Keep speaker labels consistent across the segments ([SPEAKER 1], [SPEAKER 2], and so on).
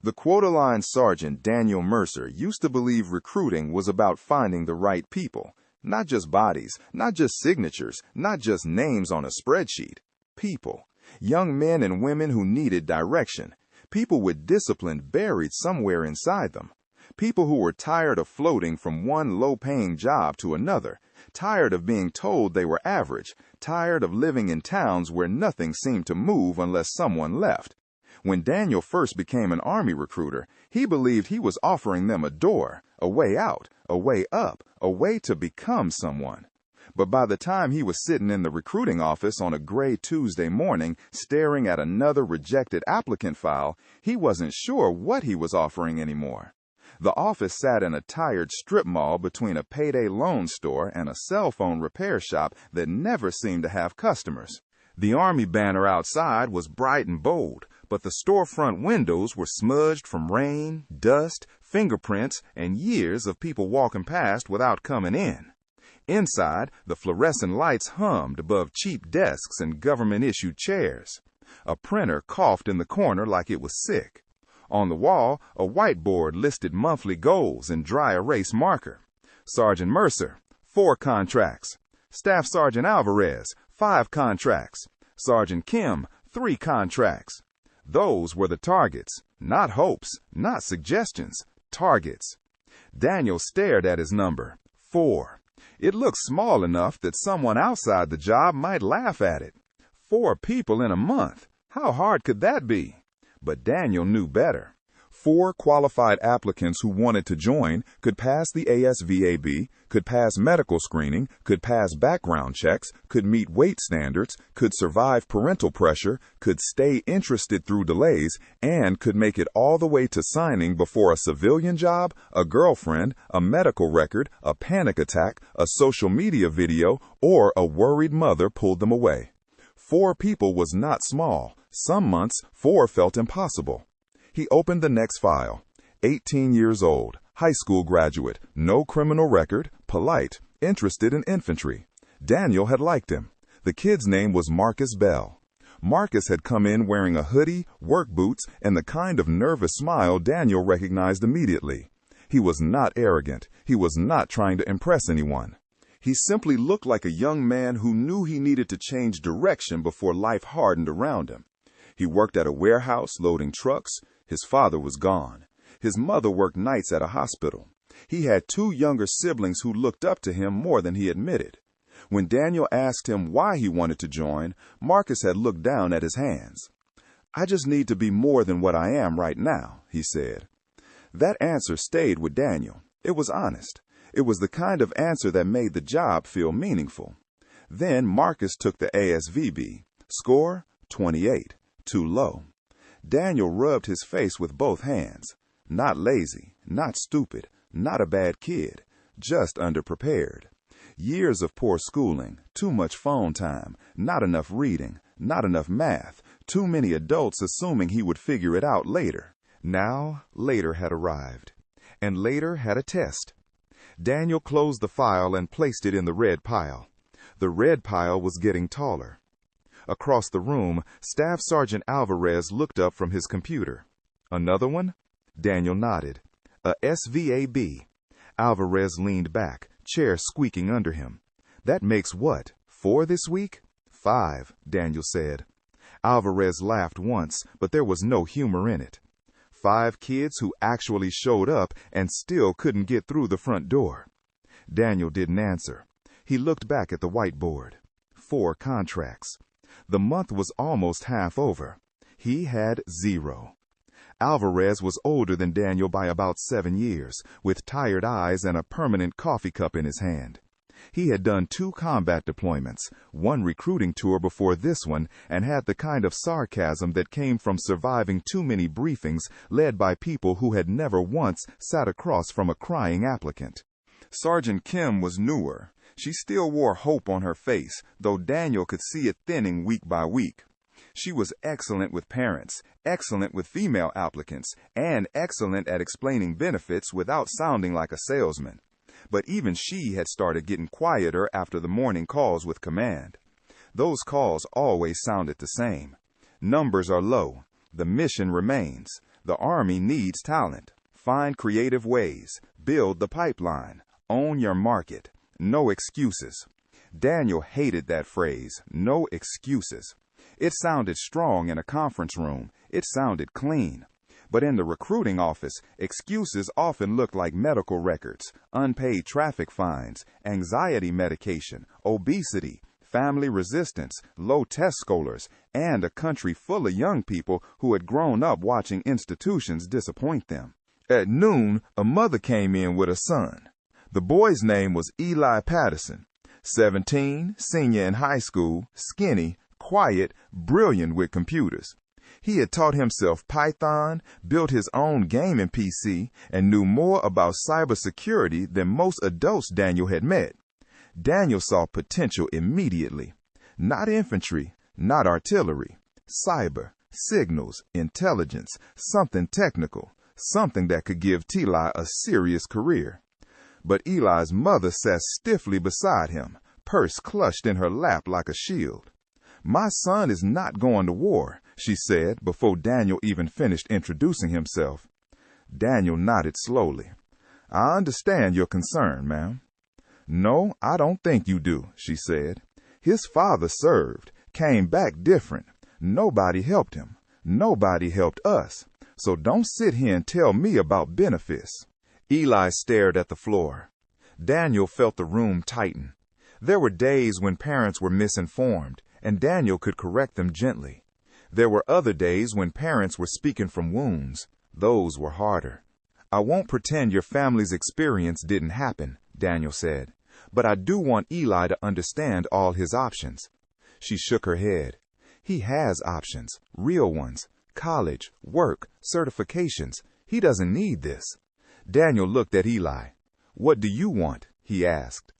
[SPEAKER 1] The Quota Line Sergeant Daniel Mercer used to believe recruiting was about finding the right people. Not just bodies, not just signatures, not just names on a spreadsheet. People. Young men and women who needed direction. People with discipline buried somewhere inside them. People who were tired of floating from one low-paying job to another, tired of being told they were average, tired of living in towns where nothing seemed to move unless someone left. When Daniel first became an Army recruiter, he believed he was offering them a door, a way out, a way up, a way to become someone. But by the time he was sitting in the recruiting office on a gray Tuesday morning, staring at another rejected applicant file, he wasn't sure what he was offering anymore. The office sat in a tired strip mall between a payday loan store and a cell phone repair shop that never seemed to have customers. The Army banner outside was bright and bold, but the storefront windows were smudged from rain, dust, fingerprints, and years of people walking past without coming in. Inside, the fluorescent lights hummed above cheap desks and government-issued chairs. A printer coughed in the corner like it was sick. On the wall, a whiteboard listed monthly goals in dry erase marker. Sergeant Mercer, 4 contracts. Staff Sergeant Alvarez, 5 contracts. Sergeant Kim, 3 contracts. Those were the targets, not hopes, not suggestions, targets. Daniel stared at his number, 4. It looked small enough that someone outside the job might laugh at it. 4 people in a month. How hard could that be? But Daniel knew better. 4 qualified applicants who wanted to join could pass the ASVAB, could pass medical screening, could pass background checks, could meet weight standards, could survive parental pressure, could stay interested through delays, and could make it all the way to signing before a civilian job, a girlfriend, a medical record, a panic attack, a social media video, or a worried mother pulled them away. 4 people was not small. Some months, 4 felt impossible. He opened the next file. 18 years old, high school graduate, no criminal record, polite, interested in infantry. Daniel had liked him. The kid's name was Marcus Bell. Marcus had come in wearing a hoodie, work boots, and the kind of nervous smile Daniel recognized immediately. He was not arrogant. He was not trying to impress anyone. He simply looked like a young man who knew he needed to change direction before life hardened around him. He worked at a warehouse loading trucks. His father was gone. His mother worked nights at a hospital. He had 2 younger siblings who looked up to him more than he admitted. When Daniel asked him why he wanted to join, Marcus had looked down at his hands. "I just need to be more than what I am right now," he said. That answer stayed with Daniel. It was honest. It was the kind of answer that made the job feel meaningful. Then Marcus took the ASVB. Score, 28. Too low. Daniel rubbed his face with both hands. Not lazy, not stupid, not a bad kid, just underprepared. Years of poor schooling, too much phone time, not enough reading, not enough math, too many adults assuming he would figure it out later. Now, later had arrived. And later had a test. Daniel closed the file and placed it in the red pile. The red pile was getting taller. Across the room, Staff Sergeant Alvarez looked up from his computer. "Another one?" Daniel nodded. "A SVAB." Alvarez leaned back, chair squeaking under him. "That makes what, 4 this week?" "5, Daniel said. Alvarez laughed once, but there was no humor in it. 5 kids who actually showed up and still couldn't get through the front door. Daniel didn't answer. He looked back at the whiteboard. 4 contracts. The month was almost half over. He had 0. Alvarez was older than Daniel by about 7 years, with tired eyes and a permanent coffee cup in his hand. He had done 2 combat deployments, 1 recruiting tour before this one, and had the kind of sarcasm that came from surviving too many briefings led by people who had never once sat across from a crying applicant. Sergeant Kim was newer. She still wore hope on her face, though Daniel could see it thinning week by week. She was excellent with parents, excellent with female applicants, and excellent at explaining benefits without sounding like a salesman. But even she had started getting quieter after the morning calls with command. Those calls always sounded the same. Numbers are low. The mission remains. The Army needs talent. Find creative ways. Build the pipeline. Own your market. No excuses. Daniel hated that phrase, no excuses. It sounded strong in a conference room. It sounded clean. But in the recruiting office, excuses often looked like medical records, unpaid traffic fines, anxiety medication, obesity, family resistance, low test scores, and a country full of young people who had grown up watching institutions disappoint them. At noon, a mother came in with a son. The boy's name was Eli Patterson, 17, senior in high school, skinny, quiet, brilliant with computers. He had taught himself Python, built his own gaming PC, and knew more about cybersecurity than most adults Daniel had met. Daniel saw potential immediately. Not infantry, not artillery. Cyber, signals, intelligence, something technical, something that could give Eli a serious career. But Eli's mother sat stiffly beside him, purse clutched in her lap like a shield. "My son is not going to war," she said before Daniel even finished introducing himself. Daniel nodded slowly. "I understand your concern, ma'am." "No, I don't think you do," she said. "His father served, came back different. Nobody helped him. Nobody helped us. So don't sit here and tell me about benefits." Eli stared at the floor. Daniel felt the room tighten. There were days when parents were misinformed, and Daniel could correct them gently. There were other days when parents were speaking from wounds. Those were harder. "I won't pretend your family's experience didn't happen," Daniel said, "but I do want Eli to understand all his options." She shook her head. "He has options, real ones, college, work, certifications. He doesn't need this." Daniel looked at Eli. "What do you want?" he asked.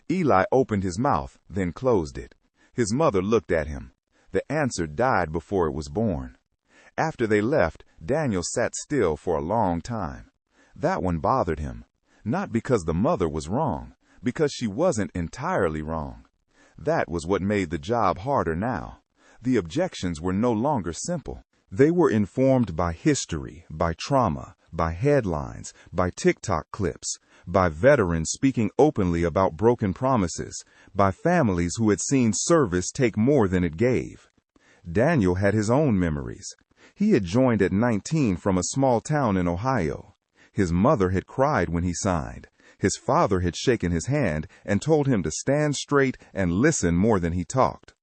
[SPEAKER 1] Eli opened his mouth, then closed it. His mother looked at him. The answer died before it was born. After they left, Daniel sat still for a long time. That one bothered him. Not because the mother was wrong, because she wasn't entirely wrong. That was what made the job harder now. The objections were no longer simple. They were informed by history, by trauma, by headlines, by TikTok clips, by veterans speaking openly about broken promises, by families who had seen service take more than it gave. Daniel had his own memories. He had joined at 19 from a small town in Ohio. His mother had cried when he signed. His father had shaken his hand and told him to stand straight and listen more than he talked.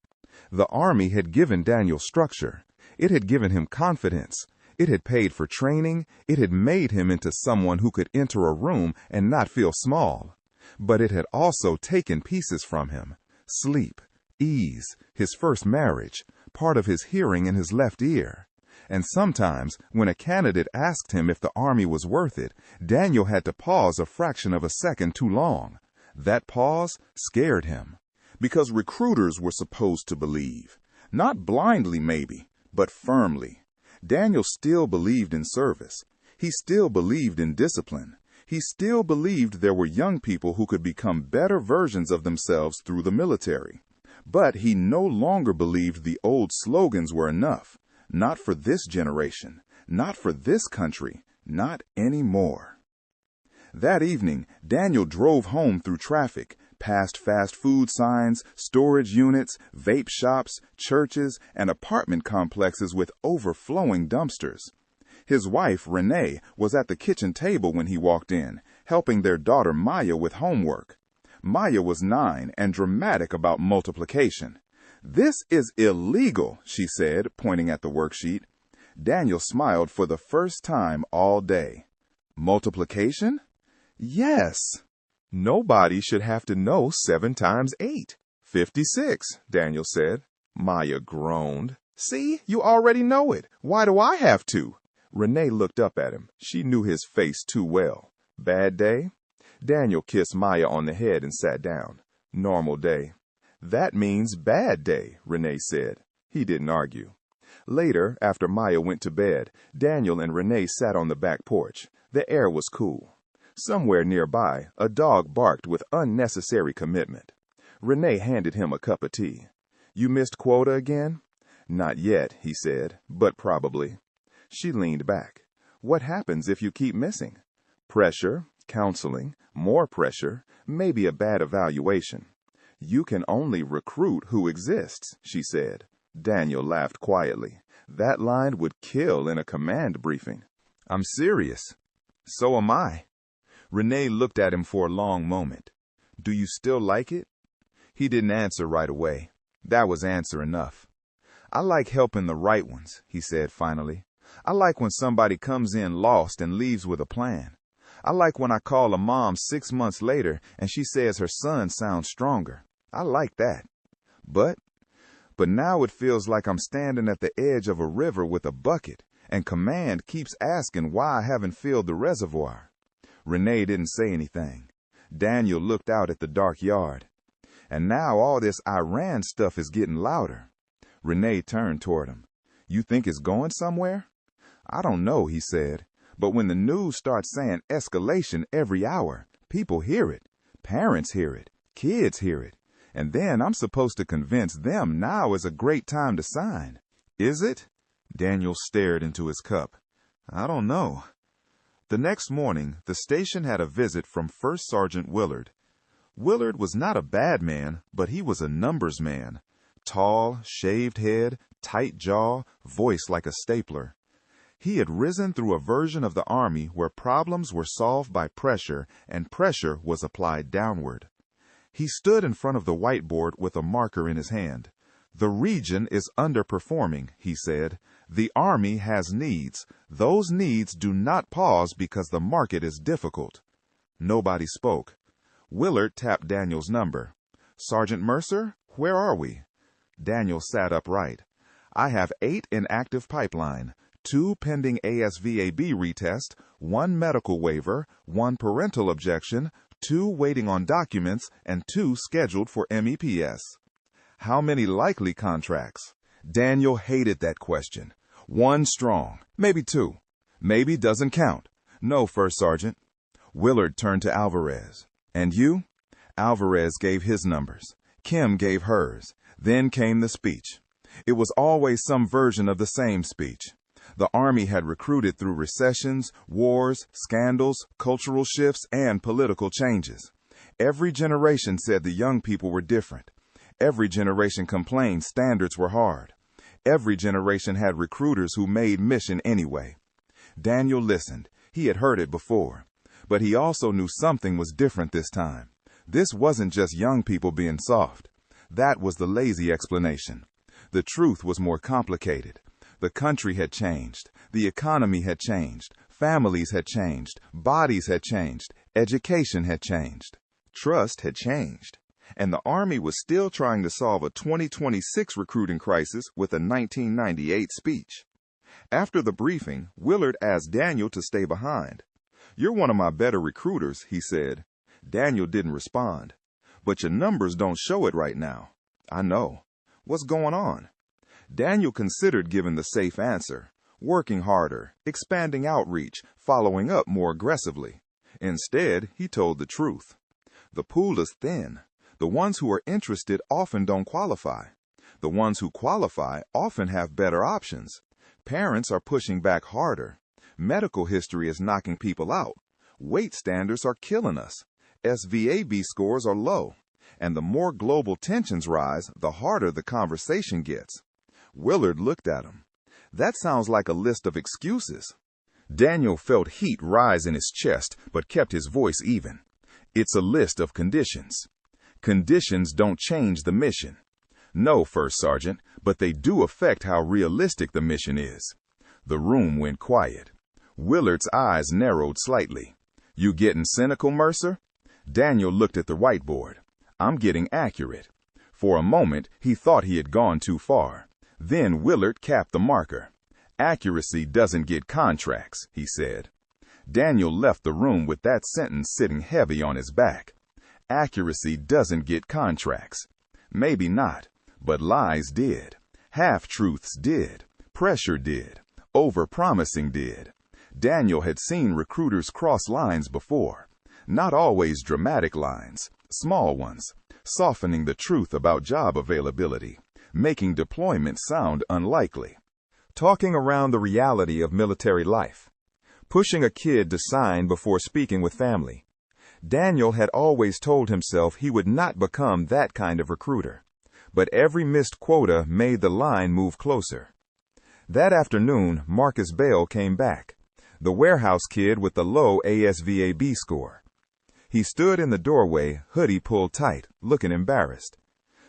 [SPEAKER 1] The Army had given Daniel structure. It had given him confidence. It had paid for training. It had made him into someone who could enter a room and not feel small. But it had also taken pieces from him. Sleep, ease, his first marriage, part of his hearing in his left ear. And sometimes, when a candidate asked him if the Army was worth it, Daniel had to pause a fraction of a second too long. That pause scared him. Because recruiters were supposed to believe. Not blindly, maybe, but firmly. Daniel still believed in service. He still believed in discipline. He still believed there were young people who could become better versions of themselves through the military. But he no longer believed the old slogans were enough. Not for this generation. Not for this country. Not anymore. That evening, Daniel drove home through traffic, past fast food signs, storage units, vape shops, churches, and apartment complexes with overflowing dumpsters. His wife, Renee, was at the kitchen table when he walked in, helping their daughter Maya with homework. Maya was 9 and dramatic about multiplication. "This is illegal," she said, pointing at the worksheet. Daniel smiled for the first time all day. "Multiplication?" "Yes." "Nobody should have to know 7 times 8. 56, Daniel said. Maya groaned. "See, you already know it. Why do I have to?" Renee looked up at him. She knew his face too well. "Bad day?" Daniel kissed Maya on the head and sat down. "Normal day." "That means bad day," Renee said. He didn't argue. Later, after Maya went to bed, Daniel and Renee sat on the back porch. The air was cool. Somewhere nearby, a dog barked with unnecessary commitment. Renee handed him a cup of tea. "You missed quota again?" "Not yet," he said, "but probably." She leaned back. What happens if you keep missing? Pressure, counseling, more pressure, maybe a bad evaluation. You can only recruit who exists, she said. Daniel laughed quietly. That line would kill in a command briefing. I'm serious. So am I. Renee looked at him for a long moment. Do you still like it? He didn't answer right away. That was answer enough. I like helping the right ones, he said finally. I like when somebody comes in lost and leaves with a plan. I like when I call a mom 6 months later and she says her son sounds stronger. I like that. But now it feels like I'm standing at the edge of a river with a bucket, and command keeps asking why I haven't filled the reservoir. Renee didn't say anything. Daniel looked out at the dark yard. And now all this Iran stuff is getting louder. Renee turned toward him. You think it's going somewhere? I don't know, he said. But when the news starts saying escalation every hour, people hear it. Parents hear it. Kids hear it. And then I'm supposed to convince them now is a great time to sign. Is it? Daniel stared into his cup. I don't know. The next morning, the station had a visit from First Sergeant Willard. Willard was not a bad man, but he was a numbers man. Tall, shaved head, tight jaw, voice like a stapler. He had risen through a version of the Army where problems were solved by pressure and pressure was applied downward. He stood in front of the whiteboard with a marker in his hand. The region is underperforming, he said. The Army has needs. Those needs do not pause because the market is difficult. Nobody spoke. Willard tapped Daniel's number. Sergeant Mercer, where are we? Daniel sat upright. I have 8 in active pipeline, 2 pending ASVAB retest, 1 medical waiver, 1 parental objection, 2 waiting on documents, and 2 scheduled for MEPS. How many likely contracts? Daniel hated that question. 1 strong, maybe 2. Maybe doesn't count. No, First Sergeant. Willard turned to Alvarez. And you? Alvarez gave his numbers. Kim gave hers. Then came the speech. It was always some version of the same speech. The Army had recruited through recessions, wars, scandals, cultural shifts, and political changes. Every generation said the young people were different. Every generation complained standards were hard. Every generation had recruiters who made mission anyway. Daniel listened. He had heard it before. But he also knew something was different this time. This wasn't just young people being soft. That was the lazy explanation. The truth was more complicated. The country had changed. The economy had changed. Families had changed. Bodies had changed. Education had changed. Trust had changed. And the Army was still trying to solve a 2026 recruiting crisis with a 1998 speech. After the briefing, Willard asked Daniel to stay behind. You're one of my better recruiters, he said. Daniel didn't respond. But your numbers don't show it right now. I know. What's going on? Daniel considered giving the safe answer, working harder, expanding outreach, following up more aggressively. Instead, he told the truth. The pool is thin. The ones who are interested often don't qualify. The ones who qualify often have better options. Parents are pushing back harder. Medical history is knocking people out. Weight standards are killing us. SVAB scores are low. And the more global tensions rise, the harder the conversation gets. Willard looked at him. That sounds like a list of excuses. Daniel felt heat rise in his chest, but kept his voice even. It's a list of conditions. Conditions don't change the mission. No, First Sergeant, but they do affect how realistic the mission is. The room went quiet. Willard's eyes narrowed slightly. You getting cynical, Mercer? Daniel looked at the whiteboard. I'm getting accurate. For a moment, he thought he had gone too far. Then Willard capped the marker. Accuracy doesn't get contracts, he said. Daniel left the room with that sentence sitting heavy on his back. Accuracy doesn't get contracts. Maybe not, but lies did. Half-truths did. Pressure did. Over-promising did. Daniel had seen recruiters cross lines before. Not always dramatic lines, small ones, softening the truth about job availability, making deployment sound unlikely. Talking around the reality of military life. pushing a kid to sign before speaking with family. Daniel had always told himself he would not become that kind of recruiter. But every missed quota made the line move closer. That afternoon, Marcus Bell came back, the warehouse kid with the low ASVAB score. He stood in the doorway, hoodie pulled tight, looking embarrassed.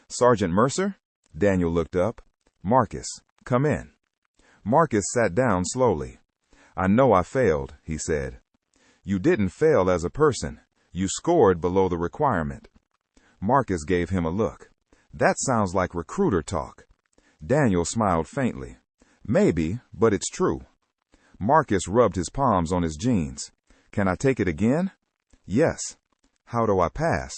[SPEAKER 1] "Sergeant Mercer?" Daniel looked up. "Marcus, come in." Marcus sat down slowly. "I know I failed," he said. "You didn't fail as a person. You scored below the requirement." Marcus gave him a look. "That sounds like recruiter talk." Daniel smiled faintly. "Maybe, but it's true." Marcus rubbed his palms on his jeans. "Can I take it again?" "Yes." "How do I pass?"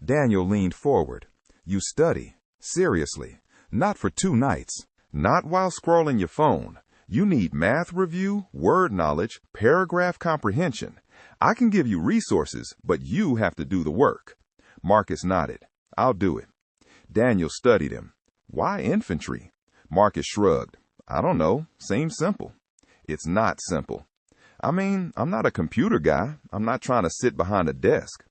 [SPEAKER 1] Daniel leaned forward. "You study. Seriously. Not for 2 nights. Not while scrolling your phone. You need math review, word knowledge, paragraph comprehension. I can give you resources, but you have to do the work." Marcus nodded. "I'll do it." Daniel studied him. "Why infantry?" Marcus shrugged. "I don't know. Seems simple." "It's not simple." "I mean, I'm not a computer guy. I'm not trying to sit behind a desk."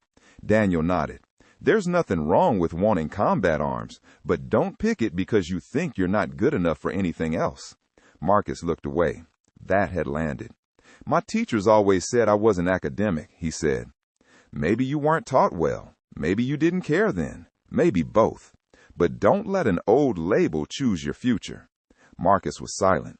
[SPEAKER 1] Daniel nodded. "There's nothing wrong with wanting combat arms, but don't pick it because you think you're not good enough for anything else." Marcus looked away. That had landed. "My teachers always said I wasn't academic," he said. "Maybe you weren't taught well. Maybe you didn't care then. Maybe both. But don't let an old label choose your future." Marcus was silent.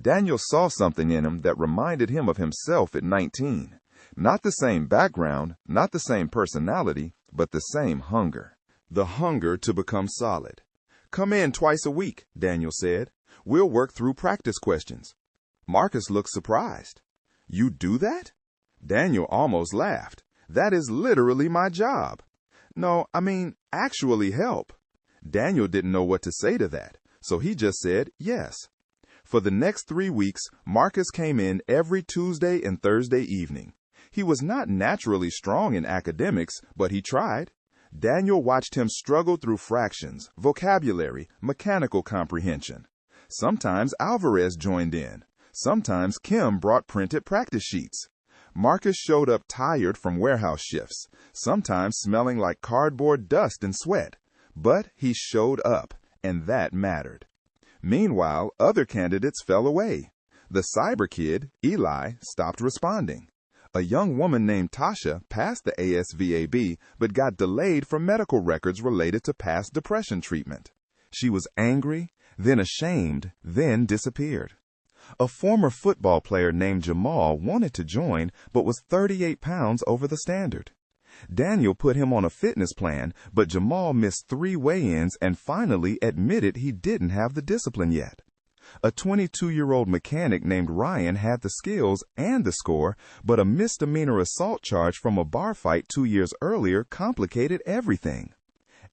[SPEAKER 1] Daniel saw something in him that reminded him of himself at 19. Not the same background, not the same personality, but the same hunger. The hunger to become solid. "Come in twice a week," Daniel said. "We'll work through practice questions." Marcus looked surprised. "You do that?" Daniel almost laughed. "That is literally my job." "No, I mean, actually help." Daniel didn't know what to say to that, so he just said yes. For the next 3 weeks, Marcus came in every Tuesday and Thursday evening. He was not naturally strong in academics, but he tried. Daniel watched him struggle through fractions, vocabulary, mechanical comprehension. Sometimes Alvarez joined in. Sometimes Kim brought printed practice sheets. Marcus showed up tired from warehouse shifts, sometimes smelling like cardboard dust and sweat. But he showed up, and that mattered. Meanwhile, other candidates fell away. The cyber kid, Eli, stopped responding. A young woman named Tasha passed the ASVAB but got delayed for medical records related to past depression treatment. She was angry, then ashamed, then disappeared. A former football player named Jamal wanted to join but was 38 pounds over the standard. Daniel put him on a fitness plan, but Jamal missed 3 weigh-ins and finally admitted he didn't have the discipline yet. A 22-year-old mechanic named Ryan had the skills and the score, but a misdemeanor assault charge from a bar fight 2 years earlier complicated everything.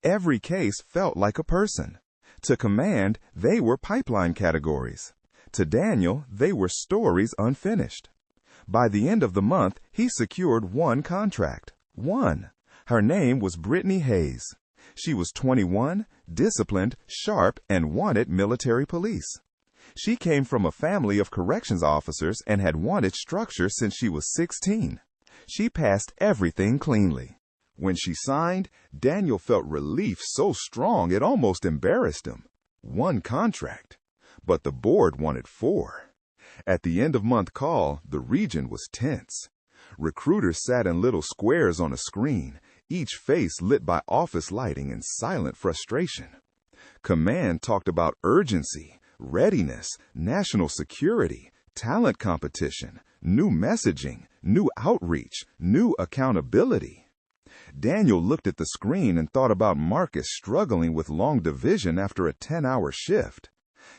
[SPEAKER 1] Every case felt like a person. To Command, they were pipeline categories. To Daniel, they were stories unfinished. By the end of the month, he secured 1 contract. 1. Her name was Brittany Hayes. She was 21, disciplined, sharp, and wanted military police. She came from a family of corrections officers and had wanted structure since she was 16. She passed everything cleanly. When she signed, Daniel felt relief so strong it almost embarrassed him. 1 contract. But the board wanted 4. At the end-of-month call, the region was tense. Recruiters sat in little squares on a screen, each face lit by office lighting and silent frustration. Command talked about urgency, readiness, national security, talent competition, new messaging, new outreach, new accountability. Daniel looked at the screen and thought about Marcus struggling with long division after a 10-hour shift.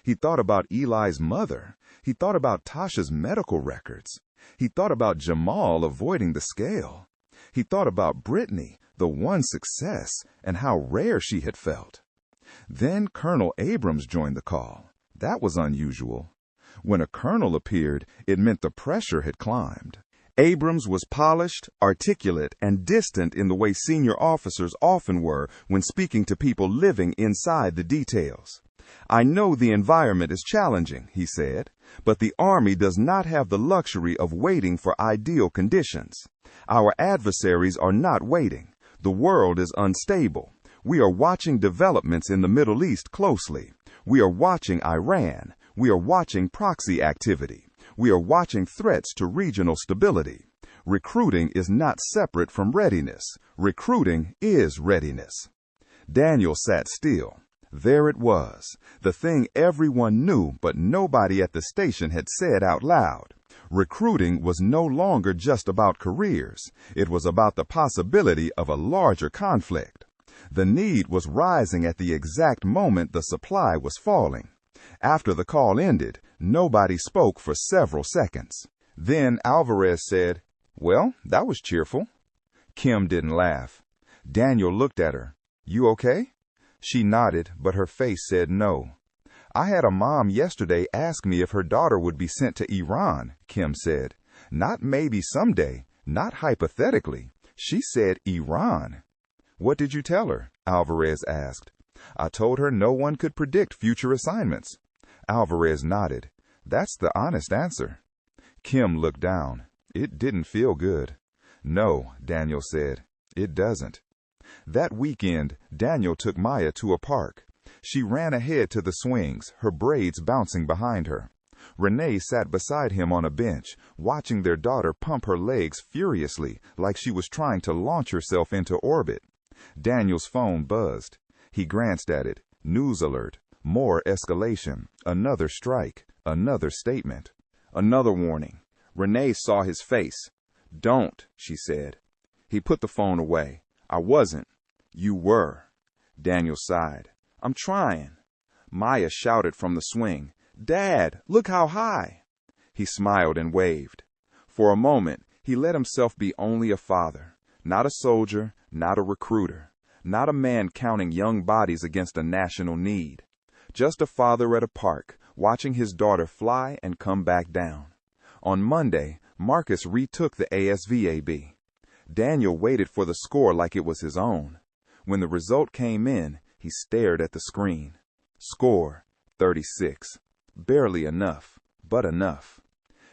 [SPEAKER 1] He thought about Eli's mother. He thought about Tasha's medical records. He thought about Jamal avoiding the scale. He thought about Brittany, the one success, and how rare she had felt. Then Colonel Abrams joined the call. That was unusual. When a colonel appeared, it meant the pressure had climbed. Abrams was polished, articulate, and distant in the way senior officers often were when speaking to people living inside the details. "I know the environment is challenging," he said, But the Army does not have the luxury of waiting for ideal conditions. Our adversaries are not waiting. The world is unstable. We are watching developments in the Middle East closely. We are watching Iran. We are watching proxy activity. We are watching threats to regional stability. Recruiting is not separate from readiness. Recruiting is readiness. Daniel sat still. There it was, the thing everyone knew but nobody at the station had said out loud. Recruiting was no longer just about careers. It was about the possibility of a larger conflict. The need was rising at the exact moment the supply was falling. After the call ended, nobody spoke for several seconds. Then Alvarez said, "Well, that was cheerful." Kim didn't laugh. Daniel looked at her. "You okay?" She nodded, but her face said no. "I had a mom yesterday ask me if her daughter would be sent to Iran," Kim said. "Not maybe someday, not hypothetically. She said Iran." "What did you tell her?" Alvarez asked. "I told her no one could predict future assignments." Alvarez nodded. "That's the honest answer." Kim looked down. It didn't feel good. "No," Daniel said, "it doesn't." That weekend, Daniel took Maya to a park. She ran ahead to the swings, her braids bouncing behind her. Renee sat beside him on a bench, watching their daughter pump her legs furiously like she was trying to launch herself into orbit. Daniel's phone buzzed. He glanced at it. News alert. More escalation. Another strike. Another statement. Another warning. Renee saw his face. "Don't," she said. He put the phone away. "I wasn't." "You were." Daniel sighed. "I'm trying." Maya shouted from the swing, "Dad, look how high." He smiled and waved. For a moment, he let himself be only a father, not a soldier, not a recruiter, not a man counting young bodies against a national need. Just a father at a park, watching his daughter fly and come back down. On Monday, Marcus retook the ASVAB. Daniel waited for the score like it was his own. When the result came in, he stared at the screen. Score, 36. Barely enough, but enough.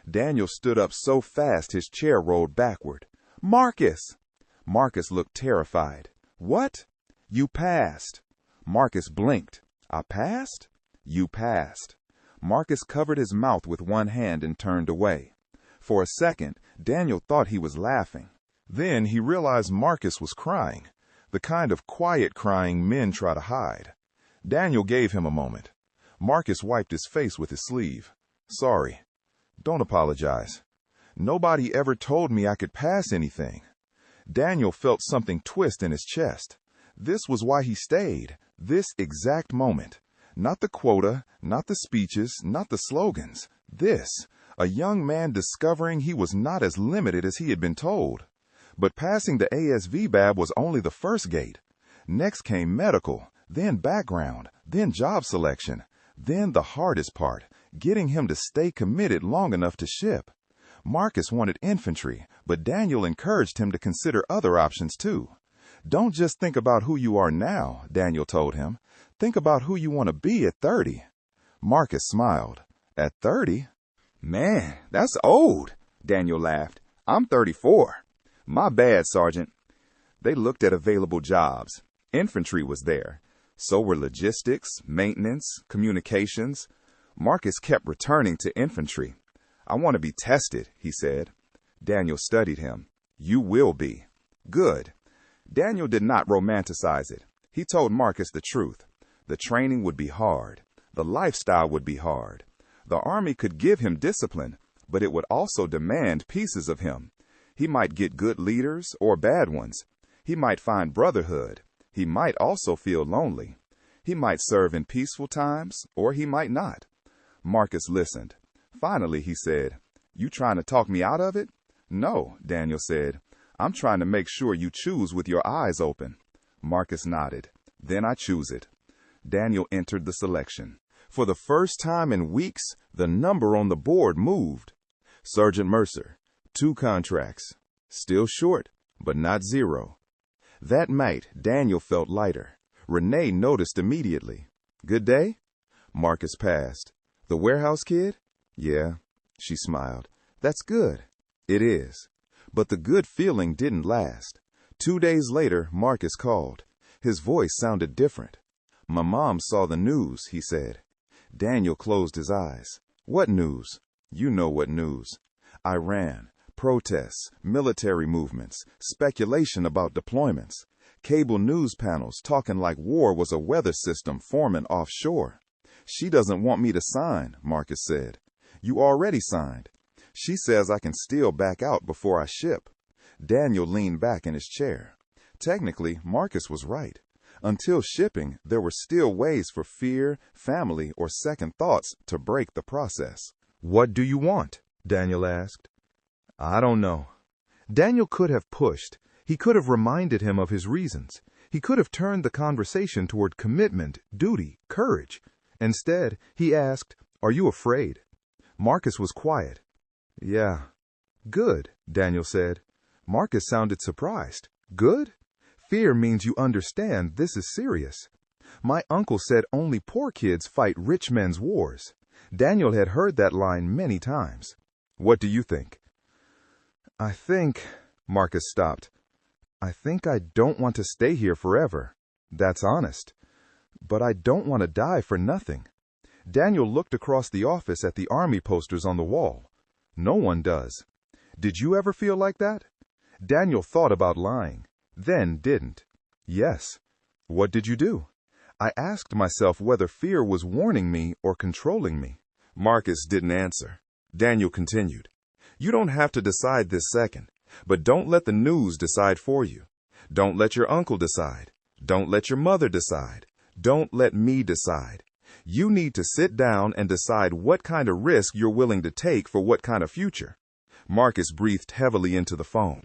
[SPEAKER 1] Daniel stood up so fast his chair rolled backward. "Marcus!" Marcus looked terrified. "What?" "You passed." Marcus blinked. "I passed?" "You passed." Marcus covered his mouth with one hand and turned away. For a second, Daniel thought he was laughing. Then he realized Marcus was crying, the kind of quiet crying men try to hide. Daniel gave him a moment. Marcus wiped his face with his sleeve. "Sorry. Don't apologize. Nobody ever told me I could pass anything." Daniel felt something twist in his chest. This was why he stayed, this exact moment. Not the quota, not the speeches, not the slogans. This, a young man discovering he was not as limited as he had been told. But passing the ASVAB was only the first gate. Next came medical, then background, then job selection, then the hardest part, getting him to stay committed long enough to ship. Marcus wanted infantry, but Daniel encouraged him to consider other options too. "Don't just think about who you are now," Daniel told him. "Think about who you want to be at 30. Marcus smiled. "At 30? Man, that's old," Daniel laughed. "I'm 34. "My bad, Sergeant." They looked at available jobs. Infantry was there. So were logistics, maintenance, communications. Marcus kept returning to infantry. "I want to be tested," he said. Daniel studied him. "You will be." "Good." Daniel did not romanticize it. He told Marcus the truth. The training would be hard. The lifestyle would be hard. The Army could give him discipline, but it would also demand pieces of him. He might get good leaders or bad ones. He might find brotherhood. He might also feel lonely. He might serve in peaceful times, or he might not. Marcus listened. Finally, he said, "You trying to talk me out of it?" "No," Daniel said. "I'm trying to make sure you choose with your eyes open." Marcus nodded. "Then I choose it." Daniel entered the selection. For the first time in weeks, the number on the board moved. Sergeant Mercer. 2 contracts. Still short, but not 0. That night, Daniel felt lighter. Renee noticed immediately. "Good day?" Marcus passed. "The warehouse kid?" Yeah, she smiled. That's good. It is. But the good feeling didn't last. 2 days later, Marcus called. His voice sounded different. My mom saw the news, he said. Daniel closed his eyes. What news? You know what news. Iran, protests, military movements, speculation about deployments. Cable news panels talking like war was a weather system forming offshore. She doesn't want me to sign, Marcus said. You already signed. She says I can still back out before I ship. Daniel leaned back in his chair. Technically, Marcus was right. Until shipping, there were still ways for fear, family, or second thoughts to break the process. What do you want? Daniel asked. I don't know. Daniel could have pushed. He could have reminded him of his reasons. He could have turned the conversation toward commitment, duty, courage. Instead, he asked, Are you afraid? Marcus was quiet. Yeah. Good, Daniel said. Marcus sounded surprised. Good? Fear means you understand this is serious. My uncle said only poor kids fight rich men's wars. Daniel had heard that line many times. What do you think? I think, Marcus stopped. I think I don't want to stay here forever. That's honest. But I don't want to die for nothing. Daniel looked across the office at the army posters on the wall. No one does. Did you ever feel like that? Daniel thought about lying, then didn't. Yes. What did you do? I asked myself whether fear was warning me or controlling me. Marcus didn't answer. Daniel continued. You don't have to decide this second, but don't let the news decide for you. Don't let your uncle decide. Don't let your mother decide. Don't let me decide. You need to sit down and decide what kind of risk you're willing to take for what kind of future. Marcus breathed heavily into the phone.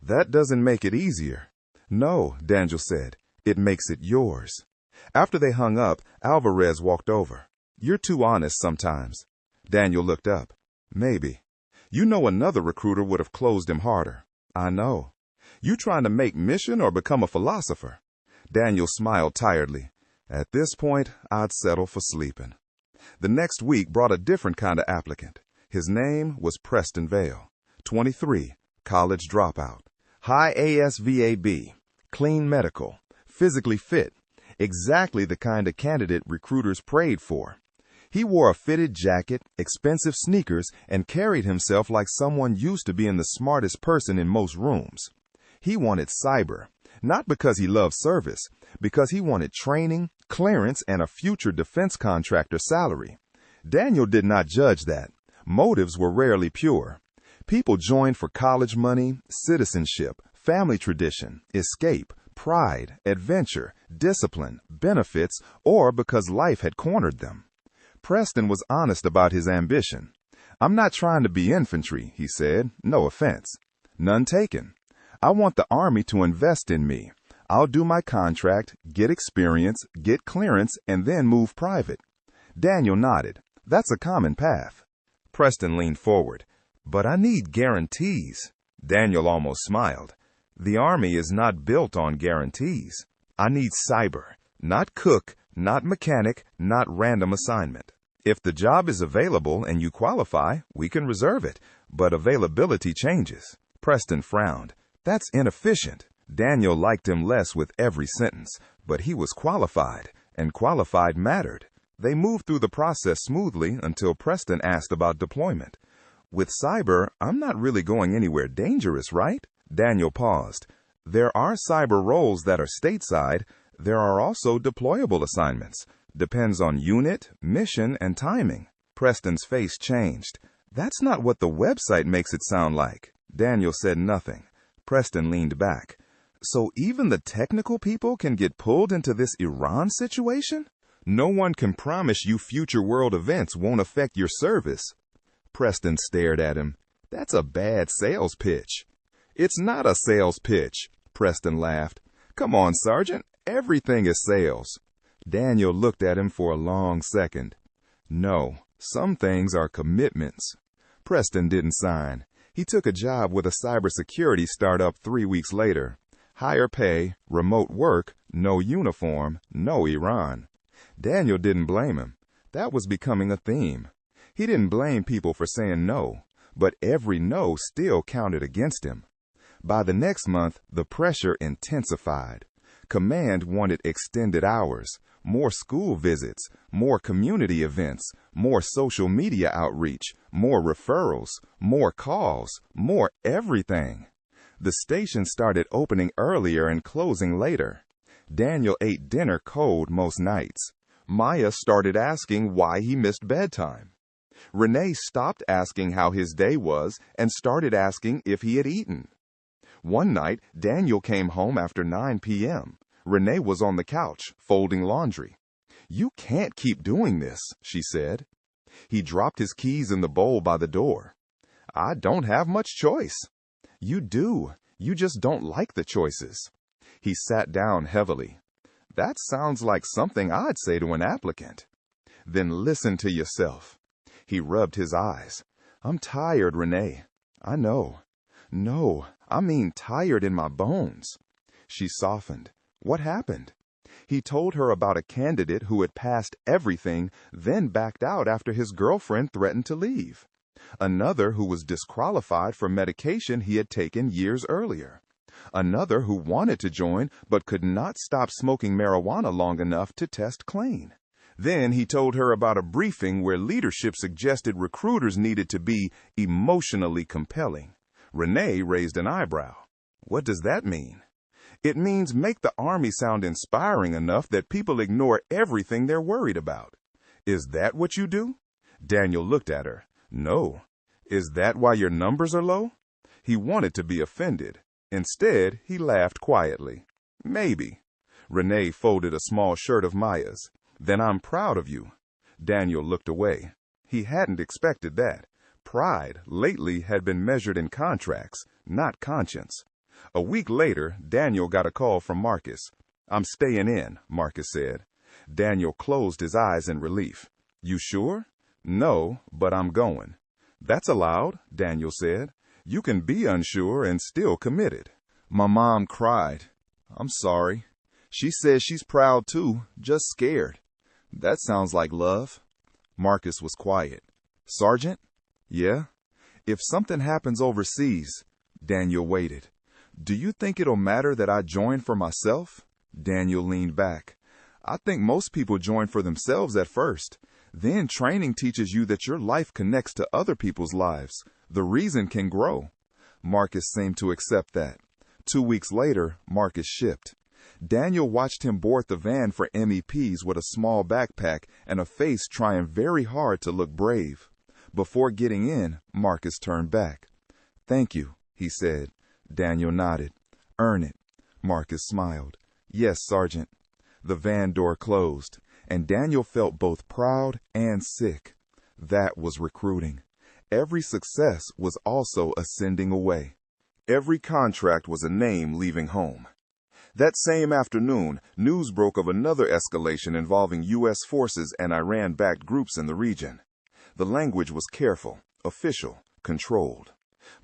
[SPEAKER 1] That doesn't make it easier. No, Daniel said. It makes it yours. After they hung up, Alvarez walked over. You're too honest sometimes. Daniel looked up. Maybe. You know another recruiter would have closed him harder. I know. You trying to make mission or become a philosopher? Daniel smiled tiredly. At this point, I'd settle for sleeping. The next week brought a different kind of applicant. His name was Preston Vale, 23, college dropout, high ASVAB, clean medical, physically fit, exactly the kind of candidate recruiters prayed for. He wore a fitted jacket, expensive sneakers, and carried himself like someone used to being the smartest person in most rooms. He wanted cyber, not because he loved service, because he wanted training, clearance, and a future defense contractor salary. Daniel did not judge that. Motives were rarely pure. People joined for college money, citizenship, family tradition, escape, pride, adventure, discipline, benefits, or because life had cornered them. Preston was honest about his ambition. I'm not trying to be infantry, he said. No offense. None taken. I want the Army to invest in me. I'll do my contract, get experience, get clearance, and then move private. Daniel nodded. That's a common path. Preston leaned forward. But I need guarantees. Daniel almost smiled. The Army is not built on guarantees. I need cyber, not cook, not mechanic, not random assignment. If the job is available and you qualify, we can reserve it, but availability changes. Preston frowned. That's inefficient. Daniel liked him less with every sentence, but he was qualified, and qualified mattered. They moved through the process smoothly until Preston asked about deployment. With cyber, I'm not really going anywhere dangerous, right? Daniel paused. There are cyber roles that are stateside. There are also deployable assignments. Depends on unit, mission, and timing. Preston's face changed. That's not what the website makes it sound like. Daniel said nothing. Preston leaned back. So even the technical people can get pulled into this Iran situation? No one can promise you future world events won't affect your service. Preston stared at him. That's a bad sales pitch. It's not a sales pitch, Preston laughed. Come on, Sergeant. Everything is sales. Daniel looked at him for a long second. No, some things are commitments. Preston didn't sign. He took a job with a cybersecurity startup 3 weeks later. Higher pay, remote work, no uniform, no Iran. Daniel didn't blame him. That was becoming a theme. He didn't blame people for saying no, but every no still counted against him. By the next month, the pressure intensified. Command wanted extended hours, more school visits, more community events, more social media outreach, more referrals, more calls, more everything. The station started opening earlier and closing later. Daniel ate dinner cold most nights. Maya started asking why he missed bedtime. Renee stopped asking how his day was and started asking if he had eaten. One night, Daniel came home after 9 p.m. Renee was on the couch, folding laundry. "You can't keep doing this," she said. He dropped his keys in the bowl by the door. "I don't have much choice." "You do. You just don't like the choices." He sat down heavily. "That sounds like something I'd say to an applicant." "Then listen to yourself." He rubbed his eyes. "I'm tired, Renee." "I know." "No, I mean tired in my bones." She softened. "What happened?" He told her about a candidate who had passed everything, then backed out after his girlfriend threatened to leave. Another who was disqualified for medication he had taken years earlier. Another who wanted to join but could not stop smoking marijuana long enough to test clean. Then he told her about a briefing where leadership suggested recruiters needed to be emotionally compelling. Renee raised an eyebrow. "What does that mean?" "It means make the Army sound inspiring enough that people ignore everything they're worried about." "Is that what you do?" Daniel looked at her. "No." "Is that why your numbers are low?" He wanted to be offended. Instead, he laughed quietly. "Maybe." Renee folded a small shirt of Maya's. "Then I'm proud of you." Daniel looked away. He hadn't expected that. Pride, lately, had been measured in contracts, not conscience. A week later, Daniel got a call from Marcus. "I'm staying in," Marcus said. Daniel closed his eyes in relief. "You sure?" "No, but I'm going." "That's allowed," Daniel said. "You can be unsure and still committed." "My mom cried." "I'm sorry." "She says she's proud too, just scared." "That sounds like love." Marcus was quiet. "Sergeant?" "Yeah?" "If something happens overseas." Daniel waited. "Do you think it'll matter that I join for myself?" Daniel leaned back. "I think most people join for themselves at first. Then training teaches you that your life connects to other people's lives. The reason can grow." Marcus seemed to accept that. 2 weeks later, Marcus shipped. Daniel watched him board the van for MEPs with a small backpack and a face trying very hard to look brave. Before getting in, Marcus turned back. "Thank you," he said. Daniel nodded. "Earn it." Marcus smiled. "Yes, Sergeant." The van door closed, and Daniel felt both proud and sick. That was recruiting. Every success was also a sending away. Every contract was a name leaving home. That same afternoon, news broke of another escalation involving U.S. forces and Iran-backed groups in the region. The language was careful, official, controlled.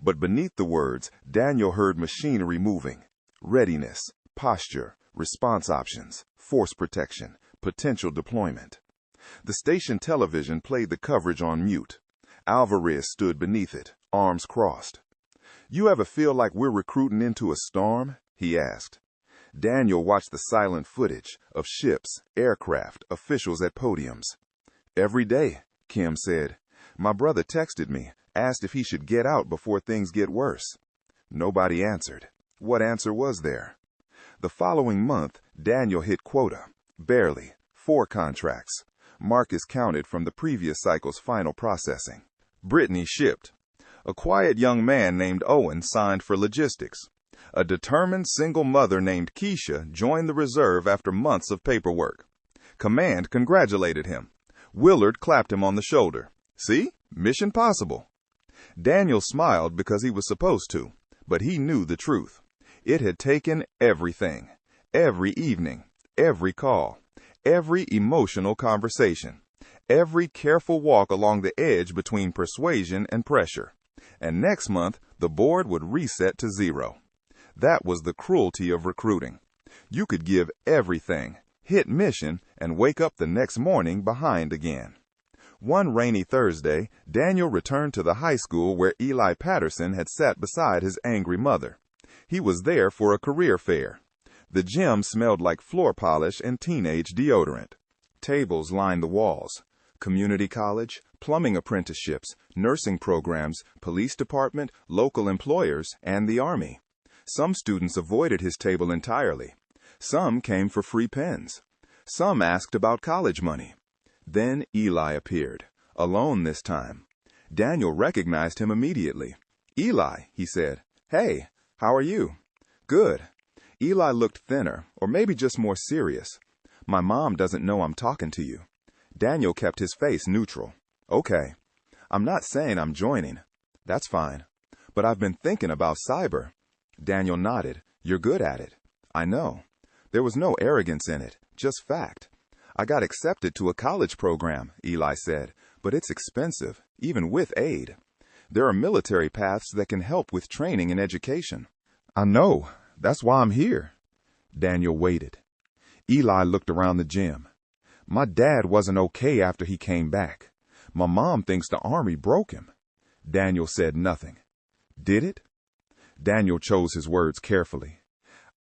[SPEAKER 1] But beneath the words, Daniel heard machinery moving. Readiness, posture, response options, force protection, potential deployment. The station television played the coverage on mute. Alvarez stood beneath it, arms crossed. "You ever feel like we're recruiting into a storm?" he asked. Daniel watched the silent footage of ships, aircraft, officials at podiums. "Every day," Kim said. "My brother texted me, asked if he should get out before things get worse." Nobody answered. What answer was there? The following month, Daniel hit quota. Barely. 4 contracts. Marcus counted from the previous cycle's final processing. Brittany shipped. A quiet young man named Owen signed for logistics. A determined single mother named Keisha joined the reserve after months of paperwork. Command congratulated him. Willard clapped him on the shoulder. "See? Mission possible." Daniel smiled because he was supposed to, but he knew the truth. It had taken everything. Every evening, every call, every emotional conversation, every careful walk along the edge between persuasion and pressure. And next month, the board would reset to 0. That was the cruelty of recruiting. You could give everything, hit mission, and wake up the next morning behind again. One rainy Thursday, Daniel returned to the high school where Eli Patterson had sat beside his angry mother. He was there for a career fair. The gym smelled like floor polish and teenage deodorant. Tables lined the walls. Community college, plumbing apprenticeships, nursing programs, police department, local employers, and the Army. Some students avoided his table entirely. Some came for free pens. Some asked about college money. Then Eli appeared, alone this time. Daniel recognized him immediately. "Eli," he said. "Hey, how are you?" "Good." Eli looked thinner, or maybe just more serious. "My mom doesn't know I'm talking to you." Daniel kept his face neutral. "Okay. I'm not saying I'm joining. That's fine. But I've been thinking about cyber." Daniel nodded. "You're good at it." "I know." There was no arrogance in it, just fact. "I got accepted to a college program," Eli said, "but it's expensive, even with aid. There are military paths that can help with training and education." "I know. That's why I'm here." Daniel waited. Eli looked around the gym. "My dad wasn't okay after he came back. My mom thinks the Army broke him." Daniel said nothing. "Did it?" Daniel chose his words carefully.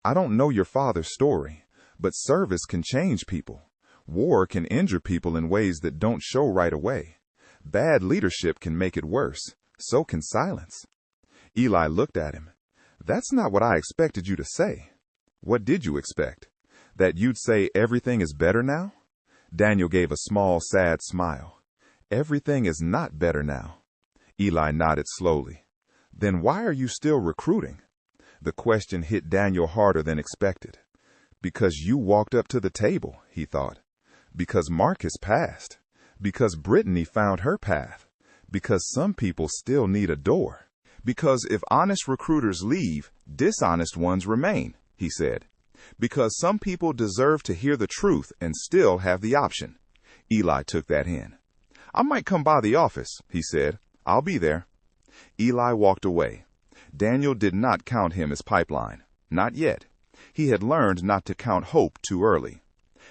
[SPEAKER 1] "I don't know your father's story, but service can change people. War can injure people in ways that don't show right away. Bad leadership can make it worse. So can silence." Eli looked at him. "That's not what I expected you to say." "What did you expect? That you'd say everything is better now?" Daniel gave a small, sad smile. "Everything is not better now." Eli nodded slowly. "Then why are you still recruiting?" The question hit Daniel harder than expected. "Because you walked up to the table," he thought. "Because Marcus passed. Because Brittany found her path. Because some people still need a door. Because if honest recruiters leave, dishonest ones remain," he said. "Because some people deserve to hear the truth and still have the option." Eli took that in. "I might come by the office," he said. "I'll be there." Eli walked away. Daniel did not count him as pipeline. Not yet. He had learned not to count hope too early.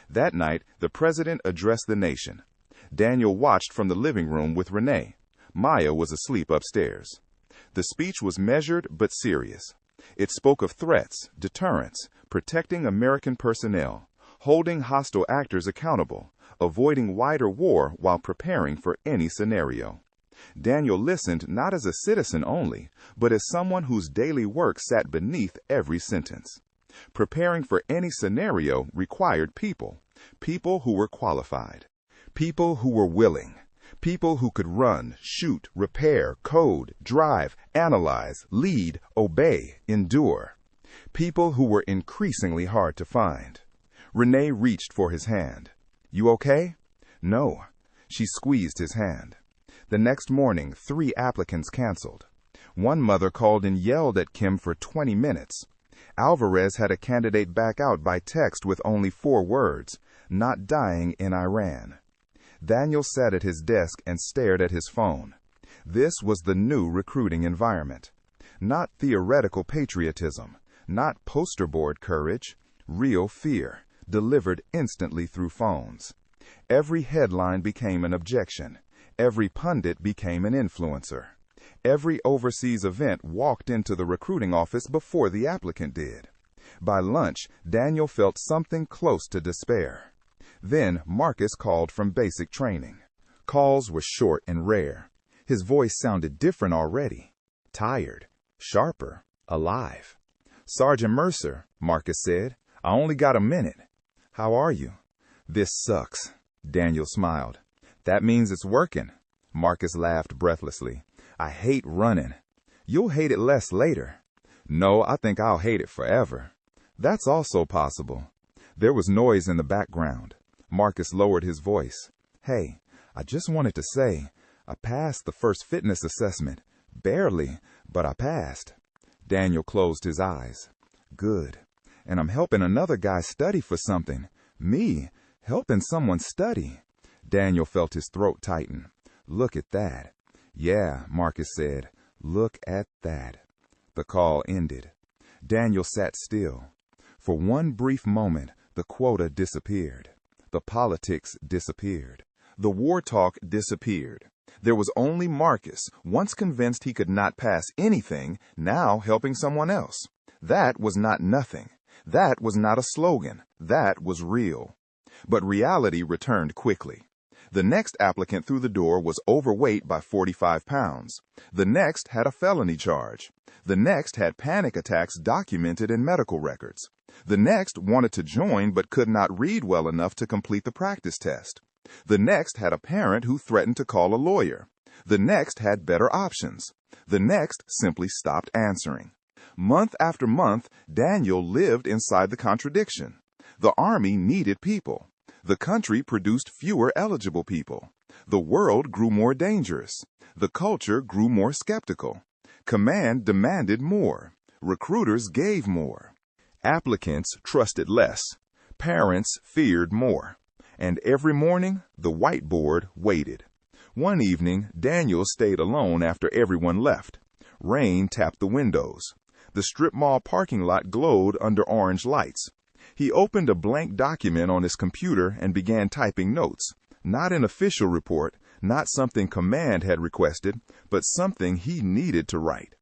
[SPEAKER 1] That night, the president addressed the nation. Daniel watched from the living room with Renee. Maya was asleep upstairs. The speech was measured but serious. It spoke of threats, deterrence, protecting American personnel, holding hostile actors accountable, avoiding wider war while preparing for any scenario. Daniel listened not as a citizen only, but as someone whose daily work sat beneath every sentence. Preparing for any scenario required people who were qualified, people who were willing, people who could run, shoot, repair, code, drive, analyze, lead, obey, endure. People who were increasingly hard to find. Renee reached for his hand. "You okay?" "No." She squeezed his hand. The next morning, 3 applicants canceled. One mother called and yelled at Kim for 20 minutes. Alvarez had a candidate back out by text with only 4 words, "Not dying in Iran." Daniel sat at his desk and stared at his phone. This was the new recruiting environment. Not theoretical patriotism, not poster board courage, real fear, delivered instantly through phones. Every headline became an objection. Every pundit became an influencer. Every overseas event walked into the recruiting office before the applicant did. By lunch, Daniel felt something close to despair. Then Marcus called from basic training. Calls were short and rare. His voice sounded different already. Tired, sharper, alive. "Sergeant Mercer," Marcus said, "I only got a minute." "How are you?" "This sucks." Daniel smiled. "That means it's working." Marcus laughed breathlessly. "I hate running." "You'll hate it less later." "No, I think I'll hate it forever." "That's also possible." There was noise in the background. Marcus lowered his voice. "Hey, I just wanted to say, I passed the first fitness assessment. Barely, but I passed." Daniel closed his eyes. "Good. And I'm helping another guy study for something. Me, helping someone study." Daniel felt his throat tighten. "Look at that." "Yeah," Marcus said. "Look at that." The call ended. Daniel sat still. For one brief moment, the quota disappeared. The politics disappeared. The war talk disappeared. There was only Marcus, once convinced he could not pass anything, now helping someone else. That was not nothing. That was not a slogan. That was real. But reality returned quickly. The next applicant through the door was overweight by 45 pounds. The next had a felony charge. The next had panic attacks documented in medical records. The next wanted to join but could not read well enough to complete the practice test. The next had a parent who threatened to call a lawyer. The next had better options. The next simply stopped answering. Month after month, Daniel lived inside the contradiction. The Army needed people. The country produced fewer eligible people. The world grew more dangerous. The culture grew more skeptical. Command demanded more. Recruiters gave more. Applicants trusted less. Parents feared more. And every morning, the whiteboard waited. One evening, Daniel stayed alone after everyone left. Rain tapped the windows. The strip mall parking lot glowed under orange lights. He opened a blank document on his computer and began typing notes. Not an official report, not something command had requested, but something he needed to write.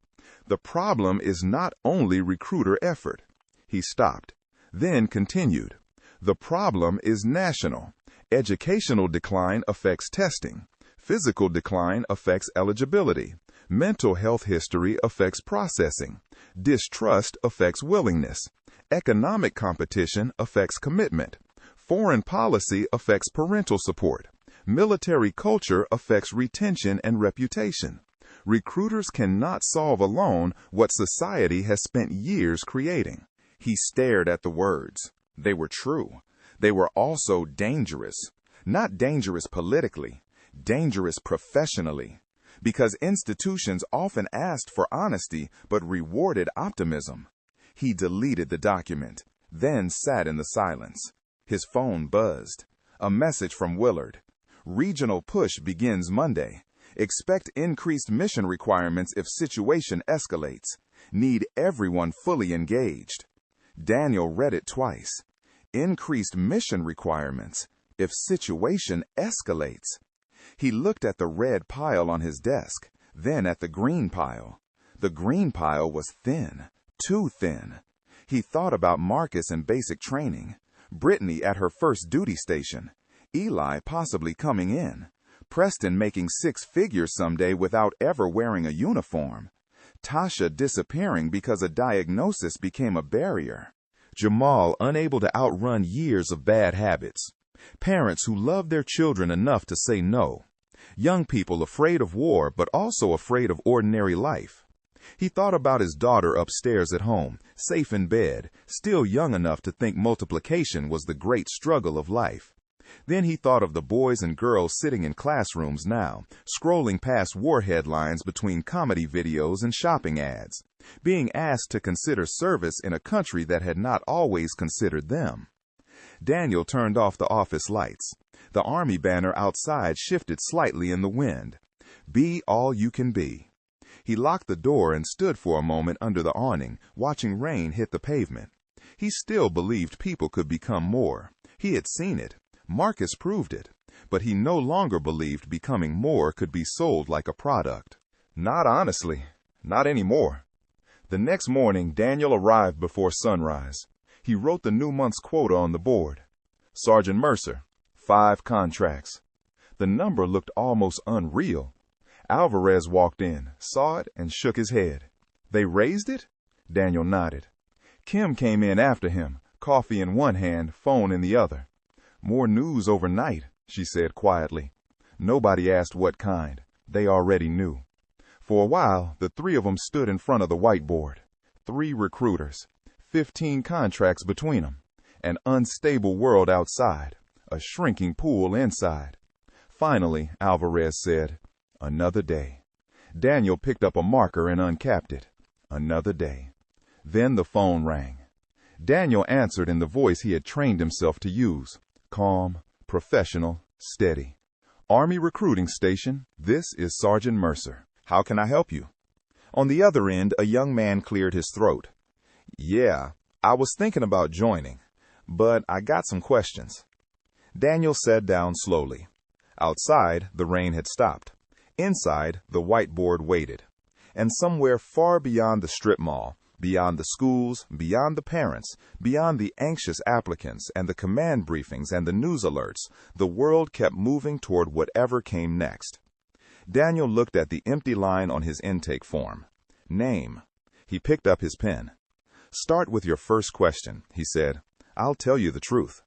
[SPEAKER 1] The problem is not only recruiter effort. He stopped, then continued. The problem is national. Educational decline affects testing. Physical decline affects eligibility. Mental health history affects processing. Distrust affects willingness. Economic competition affects commitment. Foreign policy affects parental support. Military culture affects retention and reputation. Recruiters cannot solve alone what society has spent years creating. He stared at the words. They were true. They were also dangerous. Not dangerous politically, dangerous professionally. Because institutions often asked for honesty but rewarded optimism. He deleted the document, then sat in the silence. His phone buzzed. A message from Willard. Regional push begins Monday. Expect increased mission requirements if situation escalates. Need everyone fully engaged. Daniel read it twice. Increased mission requirements if situation escalates. He looked at the red pile on his desk, then at the green pile. The green pile was thin, too thin. He thought about Marcus in basic training, Brittany at her first duty station, Eli possibly coming in, Preston making 6 figures someday without ever wearing a uniform, Tasha disappearing because a diagnosis became a barrier, Jamal unable to outrun years of bad habits, parents who loved their children enough to say no, young people afraid of war but also afraid of ordinary life. He thought about his daughter upstairs at home, safe in bed, still young enough to think multiplication was the great struggle of life. Then he thought of the boys and girls sitting in classrooms now, scrolling past war headlines between comedy videos and shopping ads, being asked to consider service in a country that had not always considered them. Daniel turned off the office lights. The Army banner outside shifted slightly in the wind. Be all you can be. He locked the door and stood for a moment under the awning, watching rain hit the pavement. He still believed people could become more. He had seen it. Marcus proved it. But he no longer believed becoming more could be sold like a product. Not honestly. Not anymore. The next morning, Daniel arrived before sunrise. He wrote the new month's quota on the board. Sergeant Mercer, 5 contracts. The number looked almost unreal. Alvarez walked in, saw it, and shook his head. They raised it? Daniel nodded. Kim came in after him, coffee in one hand, phone in the other. More news overnight, she said quietly. Nobody asked what kind. They already knew. For a while, the 3 of them stood in front of the whiteboard. 3 recruiters. 15 contracts between them. An unstable world outside. A shrinking pool inside. Finally, Alvarez said, "Another day." Daniel picked up a marker and uncapped it. Another day. Then the phone rang. Daniel answered in the voice he had trained himself to use. Calm, professional, steady. Army Recruiting Station, this is Sergeant Mercer. How can I help you? On the other end, a young man cleared his throat. Yeah, I was thinking about joining, but I got some questions. Daniel sat down slowly.
[SPEAKER 2] Outside, the rain had stopped. Inside, the whiteboard waited. And somewhere far beyond the strip mall, beyond the schools, beyond the parents, beyond the anxious applicants and the command briefings and the news alerts, the world kept moving toward whatever came next. Daniel looked at the empty line on his intake form. Name. He picked up his pen. Start with your first question, he said. I'll tell you the truth.